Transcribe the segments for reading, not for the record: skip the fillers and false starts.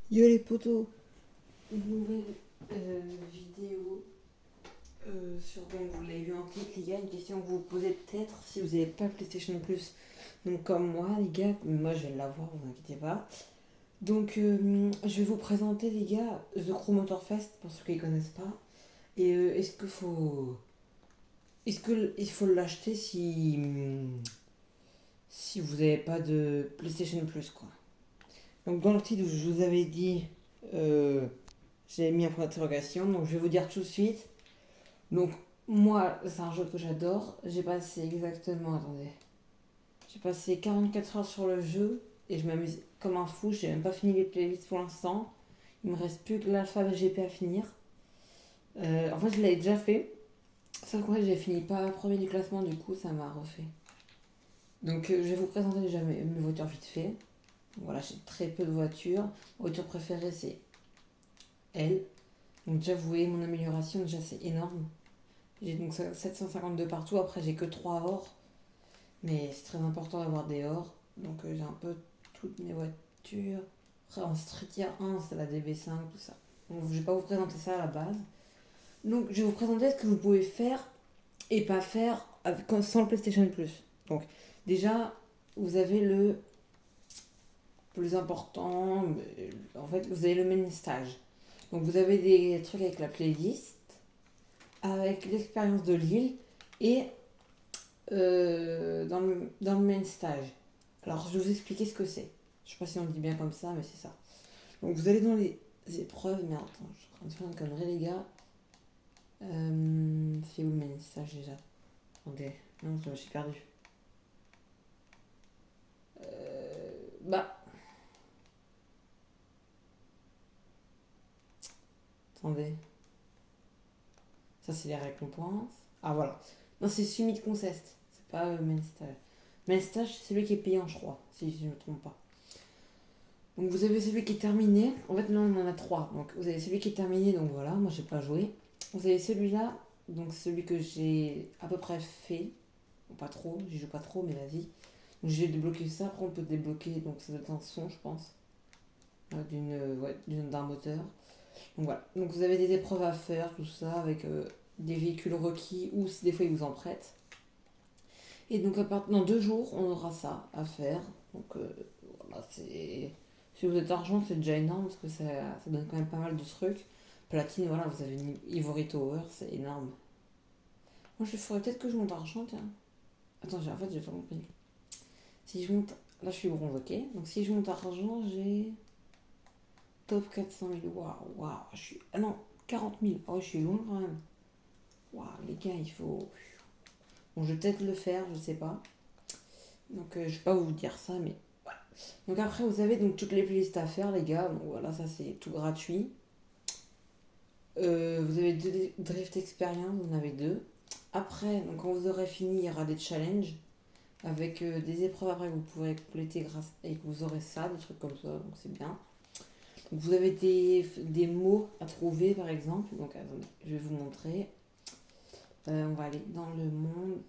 Yo les potos, une nouvelle vidéo sur, donc vous l'avez vu en titre les gars, une question que vous vous posez peut-être si vous n'avez pas PlayStation Plus. Donc comme moi les gars, moi je vais l'avoir, vous inquiétez pas. Donc je vais vous présenter les gars The Crew Motorfest pour ceux qui ne connaissent pas. Et est-ce que il faut l'acheter si vous n'avez pas de PlayStation Plus quoi. Donc dans le titre je vous avais dit euh, j'ai mis un point d'interrogation, donc je vais vous dire tout de suite. Donc, moi, c'est un jeu que j'adore. J'ai passé exactement, attendez, j'ai passé 44 heures sur le jeu et je m'amuse comme un fou. J'ai même pas fini les playlists pour l'instant. Il me reste plus que l'alpha VGP à finir. En fait, je l'avais déjà fait. Sauf que j'ai fini pas premier du classement, du coup, ça m'a refait. Donc, je vais vous présenter déjà mes voitures vite fait. Voilà, j'ai très peu de voitures. Ma voiture préférée, c'est elle. Donc, déjà, vous voyez mon amélioration, déjà, c'est énorme. J'ai donc 752 partout, après j'ai que 3 ors, mais c'est très important d'avoir des ors. Donc j'ai un peu toutes mes voitures. Après en Street Tier 1, c'est la DB5, tout ça. Donc je vais pas vous présenter ça à la base. Donc je vais vous présenter ce que vous pouvez faire et pas faire sans le PlayStation Plus. Donc déjà, vous avez le plus important, en fait vous avez le main stage. Donc vous avez des trucs avec la playlist, avec l'expérience de l'île et dans le main stage. Alors, je vais vous expliquer ce que c'est. Je sais pas si on dit bien comme ça, mais c'est ça. Donc, vous allez dans les épreuves. Mais attends, je suis en train de faire une connerie, les gars. C'est où le main stage déjà? Attendez, non, je me suis perdu. Bah, attendez. Ça, c'est les récompenses. Ah, voilà. Non, c'est Summit Contest. C'est pas main stage. Main stage, c'est celui qui est payant, je crois, si je ne me trompe pas. Donc vous avez celui qui est terminé. En fait, là, on en a trois. Donc vous avez celui qui est terminé, donc voilà, moi j'ai pas joué. Vous avez celui-là, donc celui que j'ai à peu près fait. Bon, pas trop, j'y joue pas trop, mais vas-y. Donc j'ai débloqué ça. Après, on peut débloquer, donc ça doit être un son, je pense, d'un moteur. Donc voilà. Donc vous avez des épreuves à faire, tout ça, avec des véhicules requis, ou si des fois ils vous en prêtent. Et donc, dans 2 jours, on aura ça à faire. Donc, voilà, c'est. Si vous êtes argent, c'est déjà énorme parce que ça donne quand même pas mal de trucs. Platine, voilà, vous avez une Ivory Tower, c'est énorme. Moi, je ferais peut-être que je monte argent, tiens. Attends, en fait, j'ai pas compris. Si je monte. Là, je suis bronze, ok. Donc, si je monte argent, j'ai. Top 400 000. Waouh, waouh. Je suis. Ah non, 40 000. Oh, je suis loin quand même. Waouh, les gars, il faut. Bon, je vais peut-être le faire, je sais pas. Donc, je vais pas vous dire ça, mais donc après, vous avez donc toutes les playlists à faire, les gars. Donc voilà, ça c'est tout gratuit. Vous avez deux Drift Experience, vous en avez deux. Après, donc quand vous aurez fini, il y aura des challenges avec des épreuves après que vous pourrez compléter grâce et que vous aurez ça, des trucs comme ça, donc c'est bien. Donc vous avez des mots à trouver par exemple. Donc attendez, je vais vous montrer. On va aller dans le monde.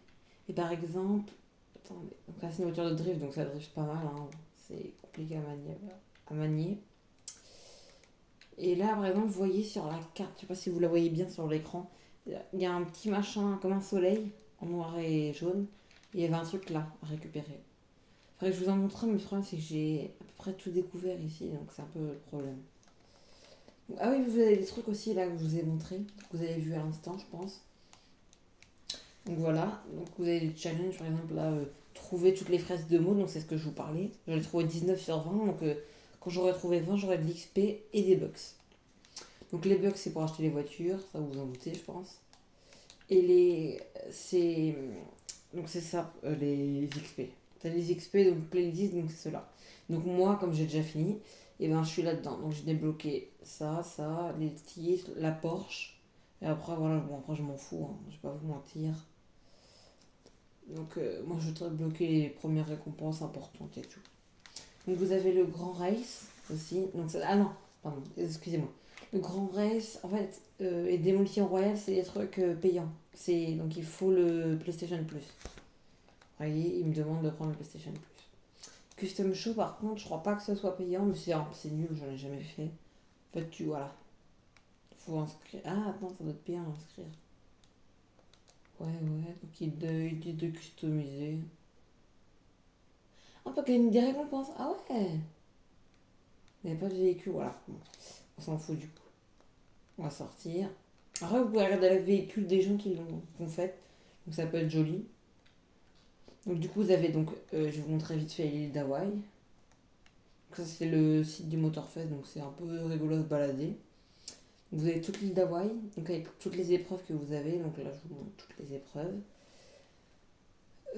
Et par exemple, attendez, donc là c'est une voiture de drift, donc ça drift pas mal, hein. C'est compliqué à manier. Et là, par exemple, vous voyez sur la carte, je sais pas si vous la voyez bien sur l'écran, il y a un petit machin comme un soleil en noir et jaune. Et il y avait un truc là à récupérer. Faudrait que je vous en montre un, mais le problème c'est que j'ai à peu près tout découvert ici, donc c'est un peu le problème. Ah oui, vous avez des trucs aussi là que je vous ai montré, que vous avez vu à l'instant, je pense. Donc voilà, donc vous avez des challenges, par exemple là, trouver toutes les phrases de mots, donc c'est ce que je vous parlais. J'en ai trouvé 19 sur 20, donc quand j'aurai trouvé 20, j'aurai de l'XP et des bucks. Donc les bucks, c'est pour acheter les voitures, ça vous vous en doutez, je pense. Et les. C'est. Donc c'est ça, les XP. T'as les XP, donc playlist, donc c'est cela. Donc moi, comme j'ai déjà fini, et ben je suis là-dedans. Donc j'ai débloqué ça, les titres, la Porsche. Et après, voilà, bon, après je m'en fous, hein, je vais pas vous mentir. Donc moi je voudrais bloquer les premières récompenses importantes et tout. Donc vous avez le Grand Race aussi. Donc ah non, pardon, excusez-moi. Le Grand Race, en fait, et Démolition Royale, c'est des trucs payants. Donc il faut le PlayStation Plus. Vous voyez, il me demande de prendre le PlayStation Plus. Custom Show, par contre, je crois pas que ça soit payant, mais c'est nul, j'en ai jamais fait. En fait, voilà. Faut inscrire. Ah, attends, ça doit être payant à inscrire. Ouais, donc il dit de customiser. On peut gagner des récompenses. Ah ouais! Il n'y a pas de véhicule, voilà. Bon, on s'en fout du coup. On va sortir. Après, vous pouvez regarder le véhicule des gens qui l'ont fait. Donc ça peut être joli. Donc du coup, vous avez donc, je vais vous montrer vite fait l'île d'Hawaï. Ça c'est le site du Motorfest, donc c'est un peu rigolo à se balader. Vous avez toute l'île d'Hawaï, donc avec toutes les épreuves que vous avez. Donc là, je vous montre toutes les épreuves.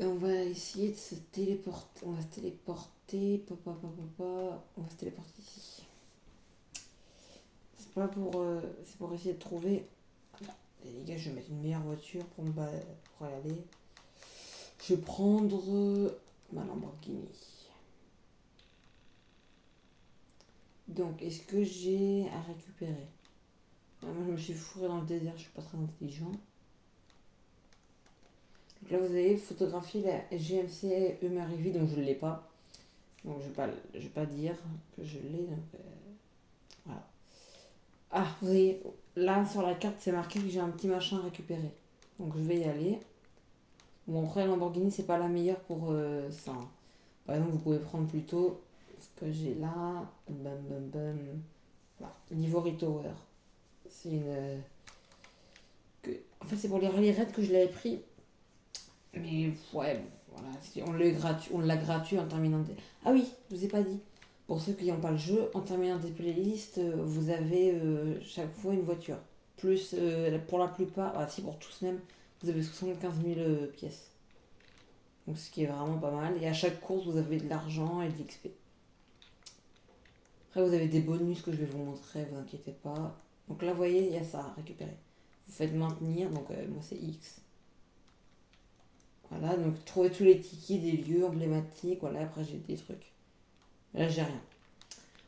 On va essayer de se téléporter. On va se téléporter. On va se téléporter ici. C'est pas pour. C'est pour essayer de trouver. Enfin, les gars, je vais mettre une meilleure voiture pour pour y aller. Je vais prendre ma Lamborghini. Donc, est-ce que j'ai à récupérer? Moi, je me suis fourré dans le désert, je suis pas très intelligent. Donc là, vous avez photographié la GMC Hummer EV, donc je ne l'ai pas. Donc je vais pas dire que je l'ai. Donc, voilà. Ah, vous voyez, là sur la carte, c'est marqué que j'ai un petit machin à récupérer. Donc je vais y aller. Bon, après, la Lamborghini, c'est pas la meilleure pour ça, hein. Par exemple, vous pouvez prendre plutôt ce que j'ai là. Bam, bam, bam. Voilà. L'Ivory Tower. C'est une. En fait, c'est pour les rallye raids que je l'avais pris. Mais ouais, bon, voilà. On l'a gratuit en terminant des. Ah oui, je vous ai pas dit. Pour ceux qui n'ont pas le jeu, en terminant des playlists, vous avez chaque fois une voiture. Plus, pour la plupart, ah si, pour tous même, vous avez 75 000 pièces. Donc ce qui est vraiment pas mal. Et à chaque course, vous avez de l'argent et de l'XP. Après, vous avez des bonus que je vais vous montrer, vous inquiétez pas. Donc là, vous voyez, il y a ça à récupérer. Vous faites maintenir, donc moi c'est X. Voilà, donc trouvez tous les tickets des lieux emblématiques. Voilà, après j'ai des trucs. Là, j'ai rien.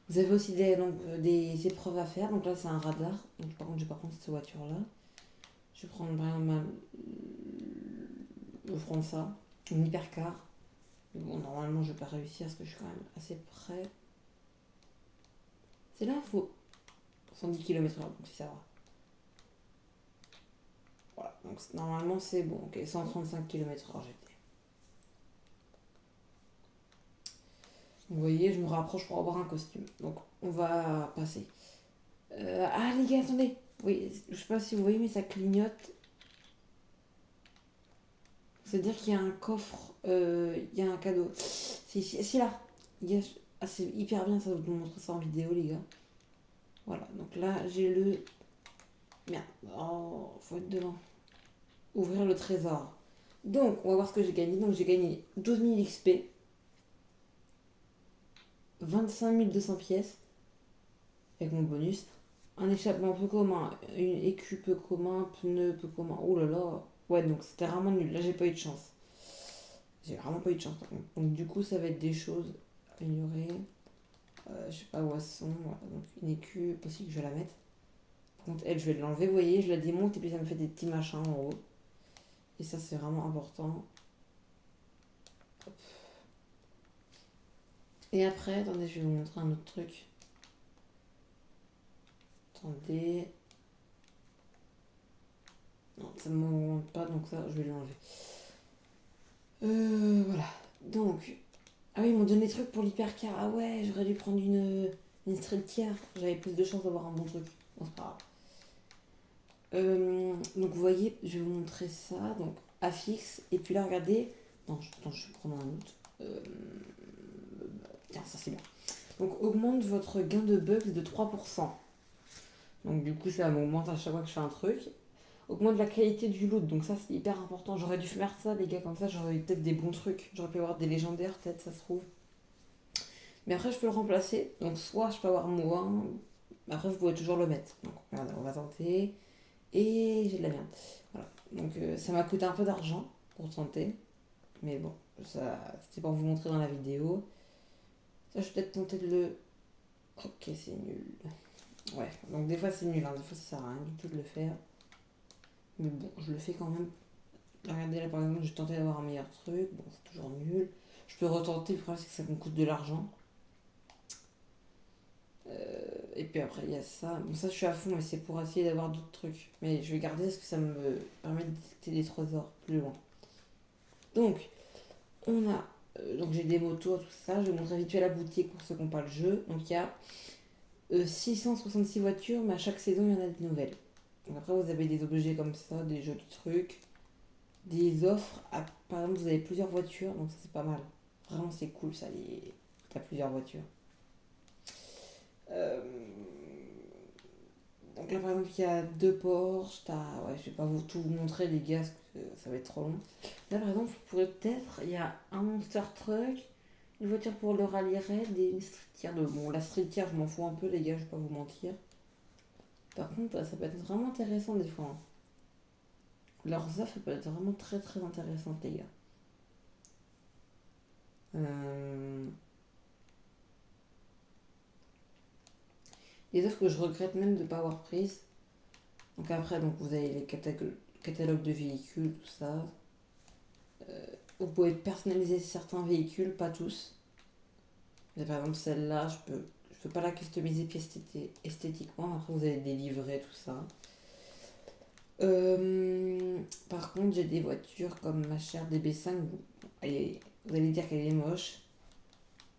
Vous avez aussi des épreuves à faire. Donc là, c'est un radar. Donc, par contre, je vais pas prendre cette voiture-là. Je vais prendre par exemple je vais prendre ça. Une hypercar. Mais bon, normalement, je vais pas réussir parce que je suis quand même assez près. C'est là, il faut 110 km/h. Donc si ça va. Voilà. Donc normalement, c'est bon. Ok, 135 km/h j'étais. Vous voyez, je me rapproche pour avoir un costume. Donc, on va passer. Ah, les gars, attendez. Oui, je sais pas si vous voyez, mais ça clignote. C'est-à-dire qu'il y a un coffre, il y a un cadeau. C'est là. Ah, c'est hyper bien, ça, je vous montrer ça en vidéo, les gars. Voilà, donc là, j'ai le. Merde, oh, faut être devant. Ouvrir le trésor. Donc, on va voir ce que j'ai gagné. Donc, j'ai gagné 12 000 XP, 25 200 pièces, avec mon bonus. Un échappement peu commun, une écu peu commun, pneu peu commun. Oh là là. Ouais, donc c'était vraiment nul. Là, j'ai pas eu de chance. J'ai vraiment pas eu de chance par contre. Donc du coup, ça va être des choses à améliorer. Je sais pas, Boisson, voilà. Donc une écu, possible que je vais la mettre. Par contre, elle, je vais l'enlever, vous voyez, je la démonte et puis ça me fait des petits machins en haut. Et ça, c'est vraiment important. Hop. Et après, attendez, je vais vous montrer un autre truc. Attendez. Non, ça ne m'augmente pas, donc ça, je vais l'enlever. Voilà. Donc, ah oui, ils m'ont donné des trucs pour l'hypercar. Ah ouais, j'aurais dû prendre une streltière. J'avais plus de chance d'avoir un bon truc. Bon, c'est pas grave. Donc vous voyez, je vais vous montrer ça. Donc affixe. Et puis là, regardez. Non, attends, je vais prendre un autre. Tiens, ça c'est bien. Donc augmente votre gain de bugs de 3%. Donc du coup, ça m'augmente à chaque fois que je fais un truc. Augmente la qualité du loot. Donc ça, c'est hyper important. J'aurais dû faire ça, les gars. Comme ça, j'aurais eu peut-être des bons trucs. J'aurais pu avoir des légendaires, peut-être, ça se trouve. Mais après, je peux le remplacer. Donc soit je peux avoir moins. Après, vous pouvez toujours le mettre. Donc regardez, on va tenter. Et j'ai de la merde. Voilà. Donc ça m'a coûté un peu d'argent pour tenter. Mais bon, ça, c'était pour vous montrer dans la vidéo. Ça, je vais peut-être tenter de le. Ok, c'est nul. Ouais, donc des fois c'est nul, hein. Des fois ça sert à rien du tout de le faire. Mais bon, je le fais quand même. Regardez là par exemple, j'ai tenté d'avoir un meilleur truc. Bon, c'est toujours nul. Je peux retenter, le problème c'est que ça me coûte de l'argent. Et puis après, il y a ça. Bon, ça, je suis à fond, mais c'est pour essayer d'avoir d'autres trucs. Mais je vais garder parce que ça me permet de détecter des trésors plus loin. Donc, on a. Donc, j'ai des motos, tout ça. Je vais montrer vite fait la boutique pour ceux qui n'ont pas le jeu. Donc, il y a 666 voitures, mais à chaque saison, il y en a des nouvelles. Donc, après, vous avez des objets comme ça, des jolis trucs, des offres. Par exemple, vous avez plusieurs voitures, donc ça, c'est pas mal. Vraiment, c'est cool, ça, t'as plusieurs voitures. Euh, Donc là, par exemple, il y a deux Porsche. Ouais, je vais pas tout vous montrer, les gars, parce que ça va être trop long. Là, par exemple, vous pourrez peut-être. Il y a un Monster Truck, une voiture pour le rallye raid et une streetière. Bon, la streetière, je m'en fous un peu, les gars, je vais pas vous mentir. Par contre, ça peut être vraiment intéressant des fois, hein. Leurs offres peuvent être vraiment très très intéressantes, les gars. Euh, Les offres que je regrette même de ne pas avoir prises. Donc après, donc vous avez les catalogues de véhicules, tout ça. Vous pouvez personnaliser certains véhicules, pas tous. Mais par exemple, celle-là, je peux pas la customiser esthétiquement. Après, vous avez des livrets, tout ça. Par contre, j'ai des voitures comme ma chère DB5. Vous allez dire qu'elle est moche.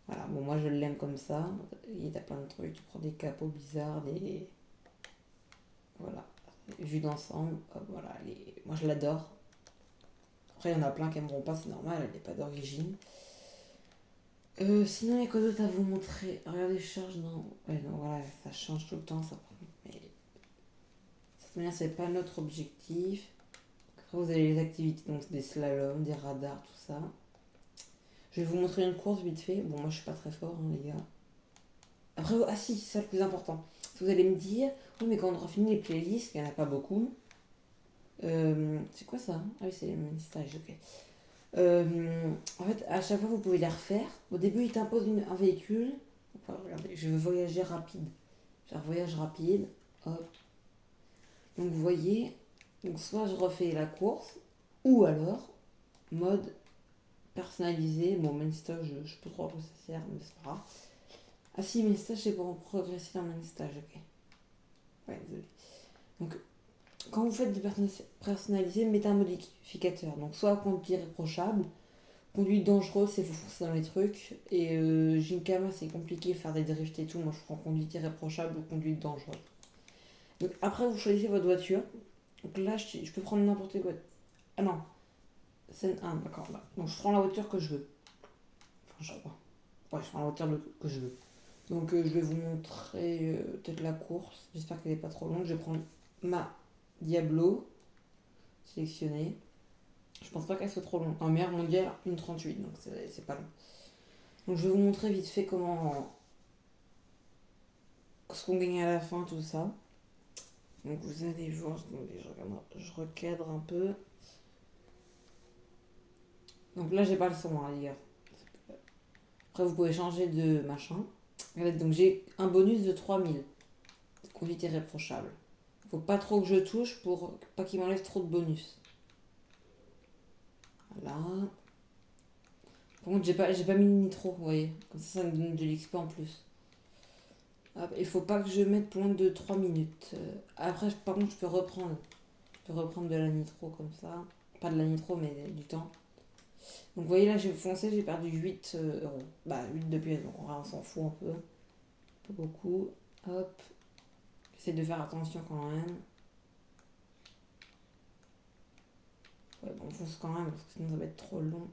Voilà, bon, moi je l'aime comme ça. Il y a plein de trucs. Tu prends des capots bizarres, des. Voilà. Vue d'ensemble. Voilà, moi je l'adore. Après, il y en a plein qui aimeront pas, c'est normal, elle n'est pas d'origine. Sinon, il y a quoi d'autre à vous montrer? Regardez, charge, non. Ouais, non, voilà, ça change tout le temps, ça. Mais de toute manière, c'est pas notre objectif. Après, vous avez les activités, donc des slaloms, des radars, tout ça. Je vais vous montrer une course vite fait. Bon, moi, je suis pas très fort, hein, les gars. Après, ah si, c'est ça le plus important. Vous allez me dire, oui, mais quand on aura fini les playlists, il n'y en a pas beaucoup. C'est quoi ça? Ah oui, c'est les main stage, ok. En fait, à chaque fois, vous pouvez les refaire. Au début, il t'impose un véhicule. Enfin, regardez, je veux voyager rapide. Faire voyage rapide. Hop. Donc, vous voyez, donc soit je refais la course, ou alors, mode personnalisé. Bon, main stage, je sais pas trop à quoi ça sert, mais c'est pas grave. Ah si, main stage, c'est pour progresser dans main stage, ok. Ouais, désolé. Donc, quand vous faites du personnalisé, mettez un modificateur. Donc, soit conduite irréprochable, conduite dangereuse, c'est faut foncer dans les trucs. Et Ginkama, c'est compliqué, faire des drifts et tout. Moi, je prends conduite irréprochable ou conduite dangereuse. Donc, après, vous choisissez votre voiture. Donc là, je peux prendre n'importe quoi. Ah non, scène 1, d'accord. Là. Donc, je prends la voiture que je veux. Enfin, je sais pas. Ouais, je prends la voiture que je veux. Donc, je vais vous montrer peut-être la course. J'espère qu'elle n'est pas trop longue. Je vais prendre ma Diablo sélectionnée. Je pense pas qu'elle soit trop longue. En meilleur mondial, 1,38, donc c'est pas long. Donc je vais vous montrer vite fait ce qu'on gagne à la fin, tout ça. Donc vous allez voir, je recadre un peu. Donc là j'ai pas le son, hein, les gars. Après vous pouvez changer de machin. Donc j'ai un bonus de 3000. Conduite irréprochable. Faut pas trop que je touche pour pas qu'il m'enlève trop de bonus. Voilà. Par contre j'ai pas mis de nitro, vous voyez. Comme ça me donne de l'XP en plus. Il faut pas que je mette plus loin de 3 minutes. Après, par contre, je peux reprendre. Je peux reprendre de la nitro comme ça. Pas de la nitro, mais du temps. Donc, vous voyez, là, j'ai foncé, j'ai perdu 8 euros. Bah, 8 de pièces, donc on s'en fout un peu. Pas beaucoup. Hop. J'essaie de faire attention quand même. Ouais, bon, on fonce quand même, parce que sinon ça va être trop long.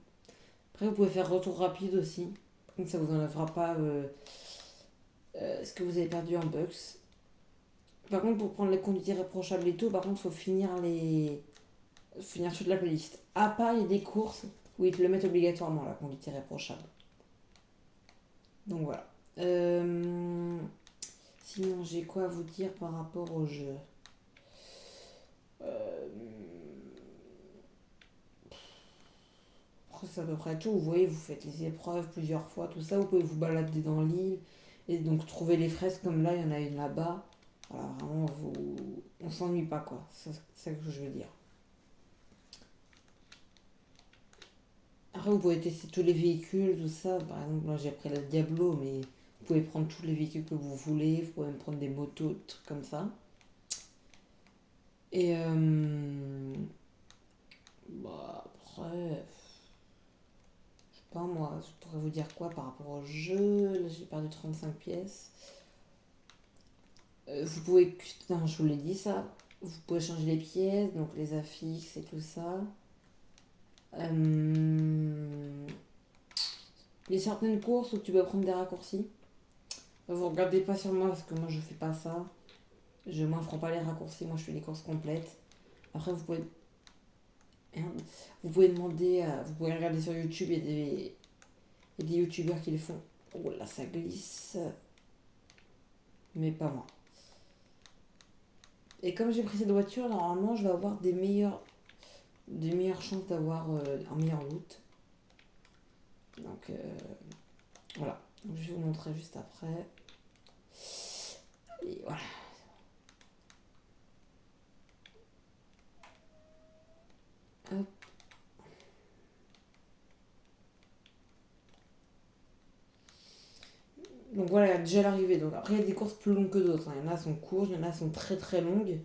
Après, vous pouvez faire retour rapide aussi. Par contre, ça vous enlèvera pas ce que vous avez perdu en bucks. Par contre, pour prendre les conduites irréprochables et tout, par contre, il faut finir toute la playlist. À part, il y a des courses où ils te le mettent obligatoirement, la conduite irréprochable. Donc voilà. Sinon, j'ai quoi à vous dire par rapport au jeu? C'est à peu près tout. Vous voyez, vous faites les épreuves plusieurs fois, tout ça. Vous pouvez vous balader dans l'île et donc trouver les fraises comme là, il y en a une là-bas. Voilà, vraiment, on s'ennuie pas, quoi. C'est ça que je veux dire. Après, vous pouvez tester tous les véhicules, tout ça. Par exemple, moi j'ai pris la Diablo, mais vous pouvez prendre tous les véhicules que vous voulez. Vous pouvez même prendre des motos, des trucs comme ça. Et bah, après, je sais pas moi, je pourrais vous dire quoi par rapport au jeu. Là, j'ai perdu 35 pièces. Vous pouvez. Non, je vous l'ai dit ça. Vous pouvez changer les pièces, donc les affixes et tout ça. Il y a certaines courses où tu peux prendre des raccourcis. Vous regardez pas sur moi parce que moi je fais pas ça. Moi je prends pas les raccourcis, moi je fais les courses complètes. Après vous pouvez. Merde. Vous pouvez demander vous pouvez regarder sur YouTube, il y a des youtubeurs qui les font. Oh là ça glisse. Mais pas moi. Et comme j'ai pris cette voiture, normalement je vais avoir des meilleures chances d'avoir un meilleur loot. Donc voilà. Donc, je vais vous montrer juste après. Et voilà. Hop. Donc voilà, déjà l'arrivée. Donc après, il y a des courses plus longues que d'autres, hein. Il y en a qui sont courtes, il y en a qui sont très très longues.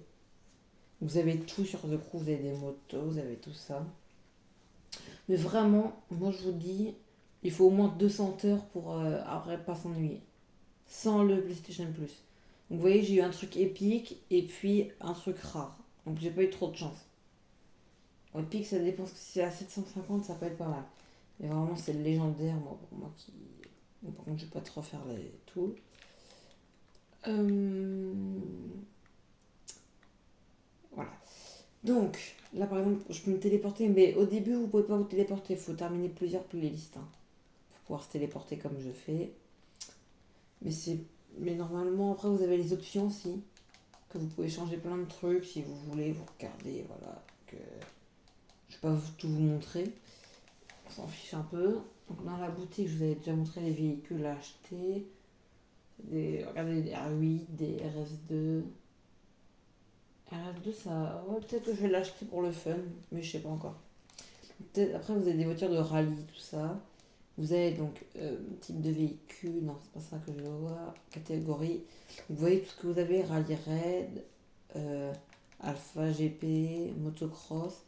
Vous avez tout sur The Crew, vous avez des motos, vous avez tout ça. Mais vraiment, moi je vous dis, il faut au moins 200 heures pour après pas s'ennuyer. Sans le PlayStation Plus. Donc vous voyez, j'ai eu un truc épique et puis un truc rare. Donc j'ai pas eu trop de chance. Épique, ça dépend, si c'est à 750, ça peut être pas mal. Mais vraiment, c'est le légendaire, moi, pour moi qui. Bon, par contre, je vais pas trop faire les tout. Euh, Voilà. Donc, là par exemple, je peux me téléporter, mais au début, vous pouvez pas vous téléporter. Il faut terminer plusieurs playlists, hein, pour pouvoir se téléporter comme je fais. Mais c'est. Mais normalement, après, vous avez les options aussi. Que vous pouvez changer plein de trucs si vous voulez. Vous regardez, voilà. Que je vais pas tout vous montrer. On s'en fiche un peu. Donc, dans la boutique, je vous avais déjà montré les véhicules à acheter. Regardez des R8, des RS2. RS2, ça. Ouais, peut-être que je vais l'acheter pour le fun, mais je sais pas encore. Peut-être, après, vous avez des voitures de rallye, tout ça. Vous avez donc type de véhicule, non, c'est pas ça que je vois. Catégorie. Vous voyez tout ce que vous avez rallye raid, Alpha GP, motocross,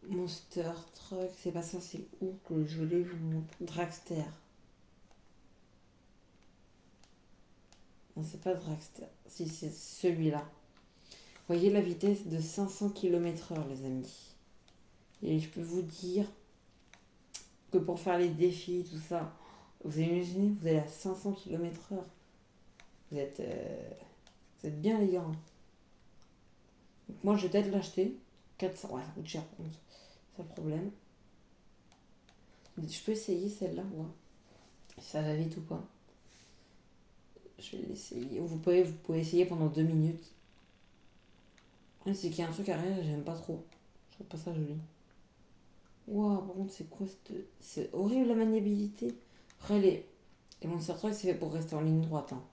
Monster Truck. C'est pas ça, c'est où que je voulais vous montrer. Dragster. Non, c'est pas Dragster. Si, c'est celui-là. Vous voyez la vitesse de 500 km/h, les amis. Et je peux vous dire que pour faire les défis, tout ça, vous imaginez, vous allez à 500 km/h. Vous êtes, euh, vous êtes bien les gars, hein. Donc moi, je vais peut-être l'acheter. 400, ouais, ça coûte cher par contre. C'est le problème. Je peux essayer celle-là, ouais. Si ça va vite ou pas. Je vais l'essayer. Vous pouvez essayer pendant 2 minutes. C'est qu'il y a un truc à rien, j'aime pas trop. Je trouve pas ça joli. Waouh, par contre, c'est quoi cette. C'est horrible la maniabilité. Après, les Monster Truck, c'est fait pour rester en ligne droite, hein.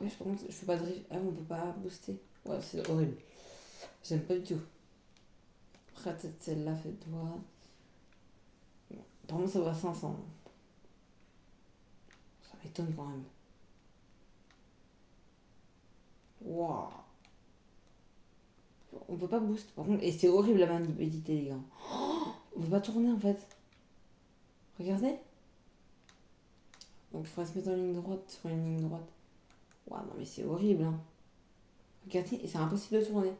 Ouais, par contre, je fais pas de drift. Ah, on peut pas booster. Ouais, c'est horrible. J'aime pas du tout. Après, peut-être celle-là, faites-toi. Par contre, ça va à 500. Ça m'étonne quand même. Waouh. On peut pas booster. Par contre, et c'est horrible la maniabilité, les gars. On peut pas tourner en fait. Regardez. Donc, il faudrait se mettre en ligne droite, sur une ligne droite. Waouh, non, mais c'est horrible, hein. Regardez, et c'est impossible de tourner.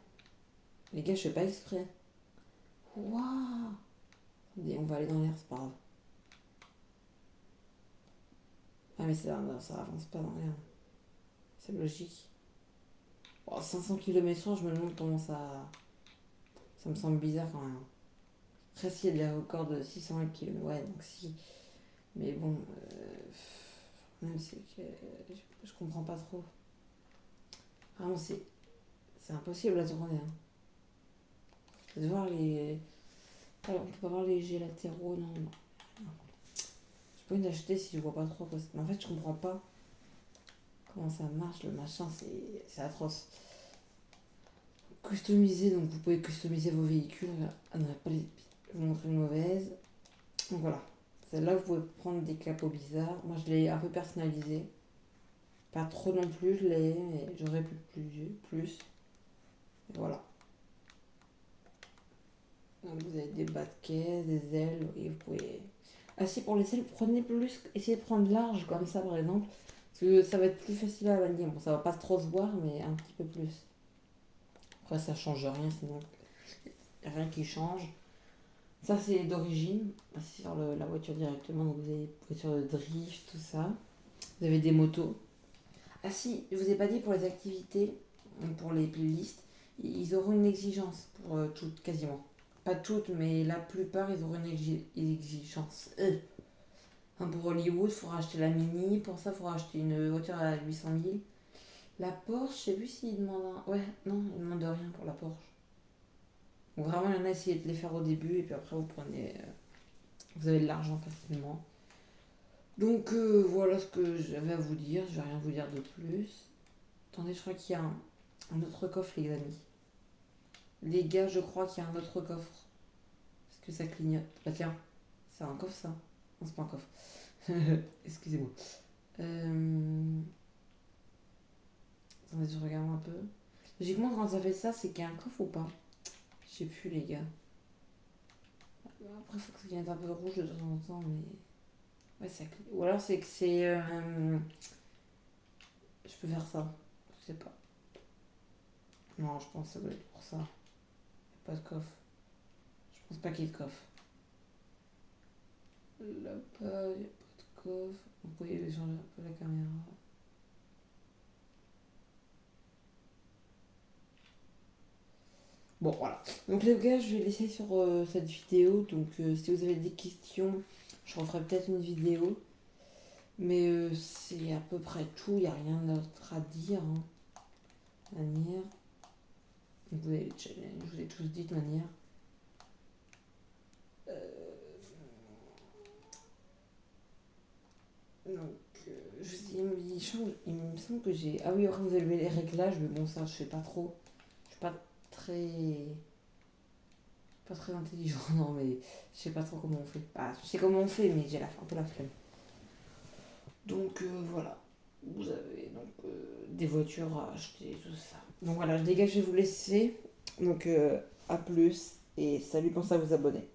Les gars, je fais pas exprès. Waouh. Attendez, on va aller dans l'air, c'est pas grave. Ah, mais ça avance pas dans l'air. C'est logique. Oh, 500 km/h, je me demande comment ça. Ça me semble bizarre quand même. Après, s'il y a des records de 600 km, ouais, donc si. Mais bon, même c'est que je comprends pas trop. Vraiment, c'est impossible à tourner, hein. De voir les. Alors, on peut pas voir les jets latéraux, non, non. Je peux une acheter si je vois pas trop. Mais en fait, je comprends pas comment ça marche, le machin, c'est atroce. Customiser, donc vous pouvez customiser vos véhicules. Ah non, pas les. Je vous montre une mauvaise. Donc voilà. Celle-là, vous pouvez prendre des capots bizarres. Moi, je l'ai un peu personnalisé. Pas trop non plus, je l'ai, mais j'aurais pu plus. Et voilà. Donc vous avez des bas de caisse, des ailes, et vous pouvez. Ah si, pour les ailes, prenez plus, essayez de prendre large comme ça par exemple. Parce que ça va être plus facile à manier. Bon, ça va pas trop se voir, mais un petit peu plus. Après, ça change rien, sinon. Y a rien qui change. Ça, c'est d'origine. C'est sur la voiture directement. Donc vous avez voiture de drift, tout ça. Vous avez des motos. Ah si, je vous ai pas dit pour les activités, pour les playlists, ils auront une exigence pour toutes, quasiment. Pas toutes, mais la plupart, ils auront une exigence. Pour Hollywood, il faudra acheter la Mini. Pour ça, il faudra acheter une voiture à 800 000. La Porsche, je sais plus s'ils demandent un. Ouais, non, ils demandent rien pour la Porsche. Donc vraiment, il y en a, essayez de les faire au début, et puis après, vous prenez. Vous avez de l'argent facilement. Donc voilà ce que j'avais à vous dire. Je vais rien vous dire de plus. Attendez, je crois qu'il y a un autre coffre, les amis. Les gars, je crois qu'il y a un autre coffre. Est-ce que ça clignote? Bah tiens, c'est un coffre ça. Non, c'est pas un coffre. Excusez-moi. Attendez, je regarde un peu. Logiquement, quand ça fait ça, c'est qu'il y a un coffre ou pas? Je sais plus, les gars. Après, il faut que ça clignote un peu rouge de temps en temps, mais. Ouais, ça clignote. Ou alors, c'est que c'est. Je peux faire ça. Je sais pas. Non, je pense que ça doit être pour ça. Pas de coffre. Je pense pas qu'il y ait de coffre. Là-bas, il n'y a pas de coffre. Vous pouvez changer un peu la caméra. Bon, voilà. Donc, les gars, je vais laisser sur cette vidéo. Donc, si vous avez des questions, je referai peut-être une vidéo. Mais c'est à peu près tout. Il n'y a rien d'autre à dire. Hein. Manière. Vous avez le challenge. Je vous ai tous dit de manière. Donc, il me semble que j'ai. Ah oui, après vous avez les réglages, mais bon, ça je fais pas trop. Je suis pas très. Pas très intelligent, non, mais je sais pas trop comment on fait. Bah, je sais comment on fait, mais j'ai un peu la flemme. Donc voilà. Vous avez donc des voitures à acheter, tout ça. Donc voilà, les gars, je vais vous laisser. Donc à plus et salut, pensez à vous abonner.